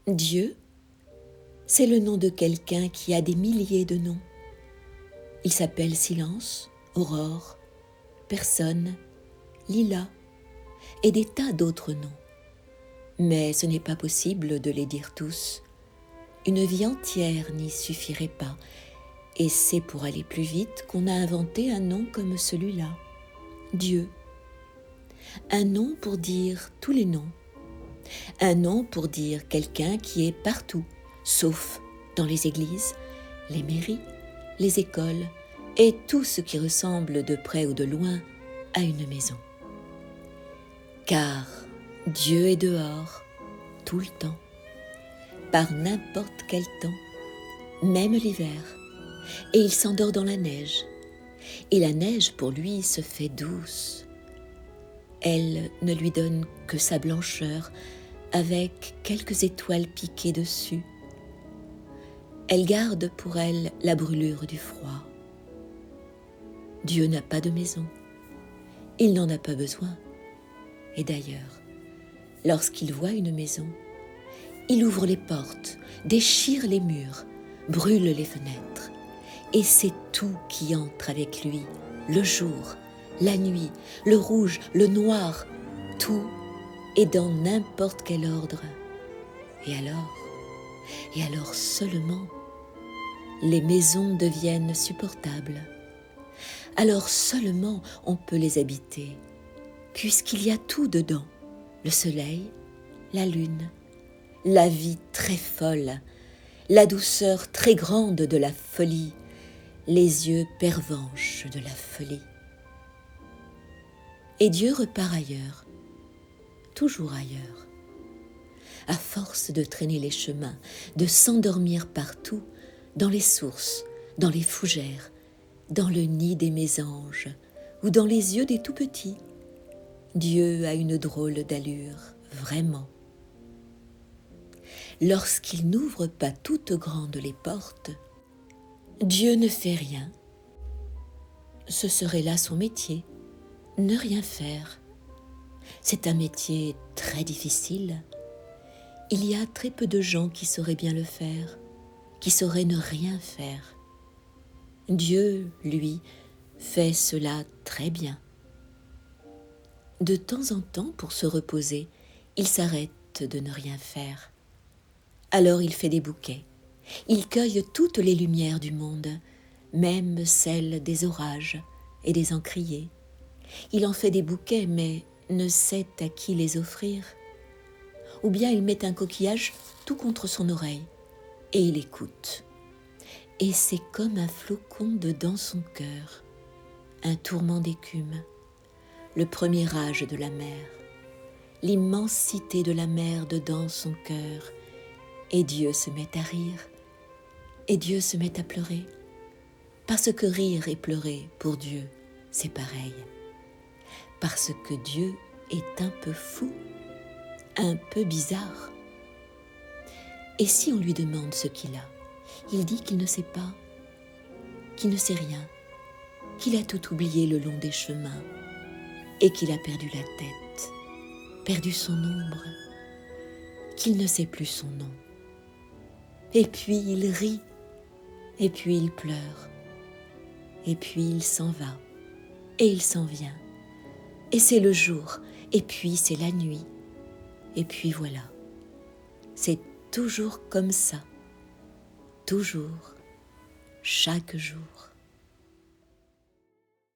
Dieu, c'est le nom de quelqu'un qui a des milliers de noms. Il s'appelle Silence, Aurore, Personne, Lila et des tas d'autres noms. Mais ce n'est pas possible de les dire tous. Une vie entière n'y suffirait pas, et c'est pour aller plus vite qu'on a inventé un nom comme celui-là, Dieu. Un nom pour dire tous les noms. Un nom pour dire quelqu'un qui est partout, sauf dans les églises, les mairies, les écoles et tout ce qui ressemble de près ou de loin à une maison. Car Dieu est dehors, tout le temps, par n'importe quel temps, même l'hiver, et il s'endort dans la neige, et la neige pour lui se fait douce. Elle ne lui donne que sa blancheur, avec quelques étoiles piquées dessus. Elle garde pour elle la brûlure du froid. Dieu n'a pas de maison, il n'en a pas besoin. Et d'ailleurs, lorsqu'il voit une maison, il ouvre les portes, déchire les murs, brûle les fenêtres, et c'est tout qui entre avec lui, le jour, la nuit, le rouge, le noir, tout est dans n'importe quel ordre. Et alors seulement, les maisons deviennent supportables. Alors seulement on peut les habiter, puisqu'il y a tout dedans, le soleil, la lune, la vie très folle, la douceur très grande de la folie, les yeux pervenches de la folie. Et Dieu repart ailleurs, toujours ailleurs. À force de traîner les chemins, de s'endormir partout, dans les sources, dans les fougères, dans le nid des mésanges ou dans les yeux des tout-petits, Dieu a une drôle d'allure, vraiment. Lorsqu'il n'ouvre pas toutes grandes les portes, Dieu ne fait rien. Ce serait là son métier, ne rien faire. C'est un métier très difficile. Il y a très peu de gens qui sauraient bien le faire, qui sauraient ne rien faire. Dieu, lui, fait cela très bien. De temps en temps, pour se reposer, il s'arrête de ne rien faire. Alors il fait des bouquets. Il cueille toutes les lumières du monde, même celles des orages et des encriers. Il en fait des bouquets, mais ne sait à qui les offrir. Ou bien il met un coquillage tout contre son oreille, et il écoute. Et c'est comme un flocon dedans son cœur, un tourment d'écume, le premier âge de la mer, l'immensité de la mer dedans son cœur, et Dieu se met à rire, et Dieu se met à pleurer, parce que rire et pleurer, pour Dieu, c'est pareil, parce que Dieu est un peu fou, un peu bizarre. Et si on lui demande ce qu'il a, il dit qu'il ne sait pas, qu'il ne sait rien, qu'il a tout oublié le long des chemins, et qu'il a perdu la tête, perdu son ombre, qu'il ne sait plus son nom. Et puis il rit, et puis il pleure, et puis il s'en va, et il s'en vient, et c'est le jour, et puis c'est la nuit, et puis voilà. C'est toujours comme ça, toujours, chaque jour.